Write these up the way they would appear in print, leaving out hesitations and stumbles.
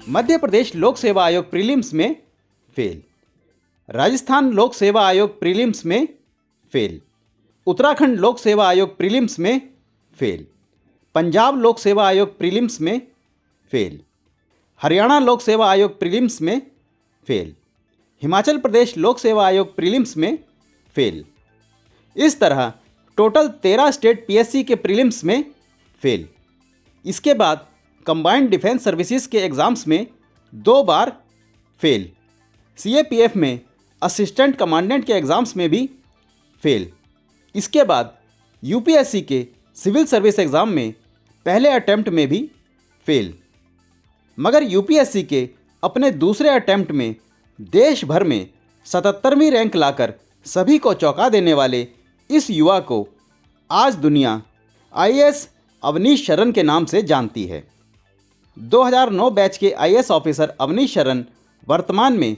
मध्य प्रदेश लोक सेवा आयोग प्रीलिम्स में फेल। राजस्थान लोक सेवा आयोग प्रीलिम्स में फेल। उत्तराखंड लोक सेवा आयोग प्रीलिम्स में फेल। पंजाब लोक सेवा आयोग प्रीलिम्स में फेल। हरियाणा लोक सेवा आयोग प्रीलिम्स में फेल। हिमाचल प्रदेश लोक सेवा आयोग प्रीलिम्स में फेल। इस तरह टोटल 13 स्टेट पीएससी के प्रीलिम्स में फेल। इसके बाद कंबाइंड डिफेंस सर्विसेज के एग्ज़ाम्स में 2 बार फेल। सीएपीएफ में असिस्टेंट कमांडेंट के एग्ज़ाम्स में भी फेल। इसके बाद यूपीएससी के सिविल सर्विस एग्ज़ाम में पहले अटेम्प्ट में भी फेल। मगर यूपीएससी के अपने दूसरे अटेम्प्ट में देश भर में 77वीं रैंक लाकर सभी को चौंका देने वाले इस युवा को आज दुनिया आईएएस अवनीश शरण के नाम से जानती है। 2009 बैच के आईएएस ऑफिसर अवनीश शरण वर्तमान में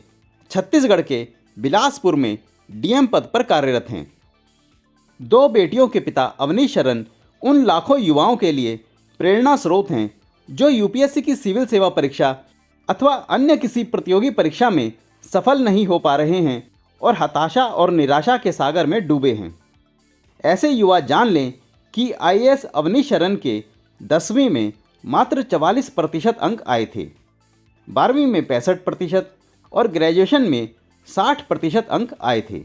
छत्तीसगढ़ के बिलासपुर में डीएम पद पर कार्यरत हैं। 2 बेटियों के पिता अवनीश शरण उन लाखों युवाओं के लिए प्रेरणा स्रोत हैं जो यूपीएससी की सिविल सेवा परीक्षा अथवा अन्य किसी प्रतियोगी परीक्षा में सफल नहीं हो पा रहे हैं और हताशा और निराशा के सागर में डूबे हैं। ऐसे युवा जान लें कि आईएएस अवनीश शरण के 10वीं में मात्र 44% अंक आए थे, 12वीं में 65% और ग्रेजुएशन में 60% अंक आए थे।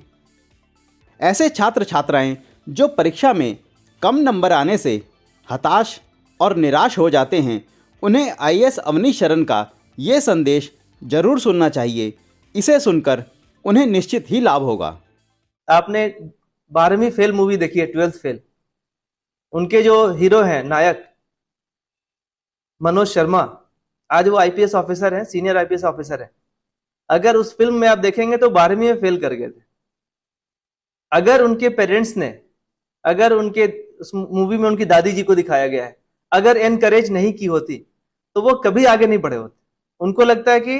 ऐसे छात्र छात्राएं जो परीक्षा में कम नंबर आने से हताश और निराश हो जाते हैं, उन्हें आईएएस अवनीश शरण का ये संदेश जरूर सुनना चाहिए। इसे सुनकर उन्हें निश्चित ही लाभ होगा। आपने 12वीं फेल मूवी देखी है, 12th फेल। उनके जो हीरो हैं नायक मनोज शर्मा, आज वो आईपीएस ऑफिसर हैं, सीनियर आईपीएस ऑफिसर हैं। अगर उस फिल्म में आप देखेंगे तो 12वीं में फेल कर गए थे। अगर उनके पेरेंट्स ने, अगर उनके उस मूवी में उनकी दादी जी को दिखाया गया है, अगर एनकरेज नहीं की होती तो वो कभी आगे नहीं बढ़े होते। उनको लगता है कि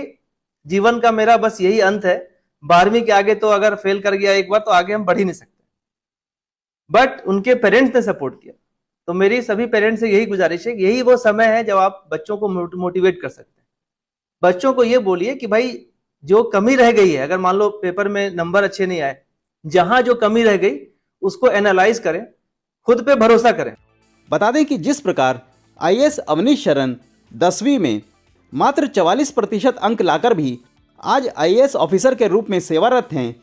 जीवन का मेरा बस यही अंत है, 12वीं के आगे तो अगर फेल कर गया एक बार तो आगे हम बढ़ ही नहीं सकते। बट उनके पेरेंट्स ने सपोर्ट किया। तो मेरी सभी पेरेंट्स से यही गुजारिश है, यही वो समय है जब आप बच्चों को मोटिवेट कर सकते हैं। बच्चों को ये बोलिए कि भाई जो कमी रह गई है, अगर मान लो पेपर में नंबर अच्छे नहीं आए, जहां जो कमी रह गई उसको एनालाइज करें, खुद पे भरोसा करें। बता दें कि जिस प्रकार आईएएस अवनीश शरण 10वीं में मात्र 44% अंक लाकर भी आज आईएएस ऑफिसर के रूप में सेवारत हैं,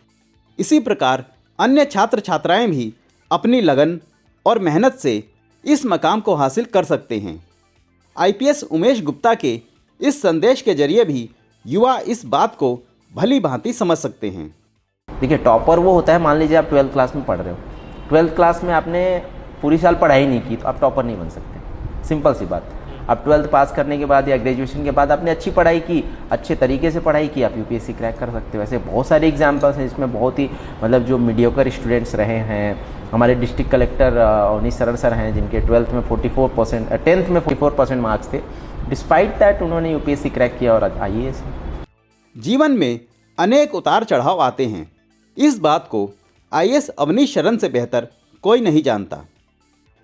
इसी प्रकार अन्य छात्र छात्राएं भी अपनी लगन और मेहनत से इस मकाम को हासिल कर सकते हैं। आईपीएस उमेश गुप्ता के इस संदेश के जरिए भी युवा इस बात को भली भांति समझ सकते हैं। देखिए, टॉपर वो होता है, मान लीजिए आप 12th क्लास में पढ़ रहे हो, 12th क्लास में आपने पूरी साल पढ़ाई नहीं की तो आप टॉपर नहीं बन सकते। सिंपल सी बात। आप 12th पास करने के बाद या ग्रेजुएशन के बाद आपने अच्छी पढ़ाई की, अच्छे तरीके से पढ़ाई की, आप यूपीएससी क्रैक कर सकते हो। ऐसे बहुत सारे एग्जाम्पल्स हैं जिसमें बहुत ही जो मीडियोकर स्टूडेंट्स रहे हैं। हमारे डिस्ट्रिक्ट कलेक्टर अवनीश शरण सर हैं जिनके 12th में 44%, 10th में 44% मार्क्स थे। डिस्पाइट दैट उन्होंने यूपीएससी क्रैक किया और आईएएस। जीवन में अनेक उतार चढ़ाव आते हैं, इस बात को आईएएस अवनीश शरण से बेहतर कोई नहीं जानता।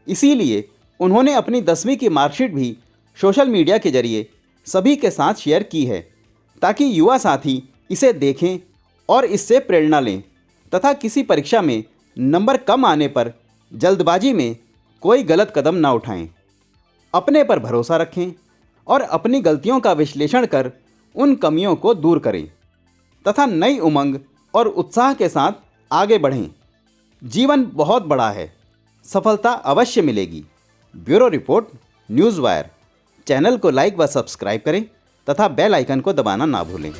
इसीलिए उन्होंने अपनी 10वीं की मार्कशीट भी सोशल मीडिया के जरिए सभी के साथ शेयर की है, ताकि युवा साथी इसे देखें और इससे प्रेरणा लें तथा किसी परीक्षा में नंबर कम आने पर जल्दबाजी में कोई गलत कदम ना उठाएं। अपने पर भरोसा रखें और अपनी गलतियों का विश्लेषण कर उन कमियों को दूर करें तथा नई उमंग और उत्साह के साथ आगे बढ़ें। जीवन बहुत बड़ा है, सफलता अवश्य मिलेगी। Bureau report, news wire. Channel को लाइक व सब्सक्राइब करें तथा बेल आइकन को दबाना ना भूलें।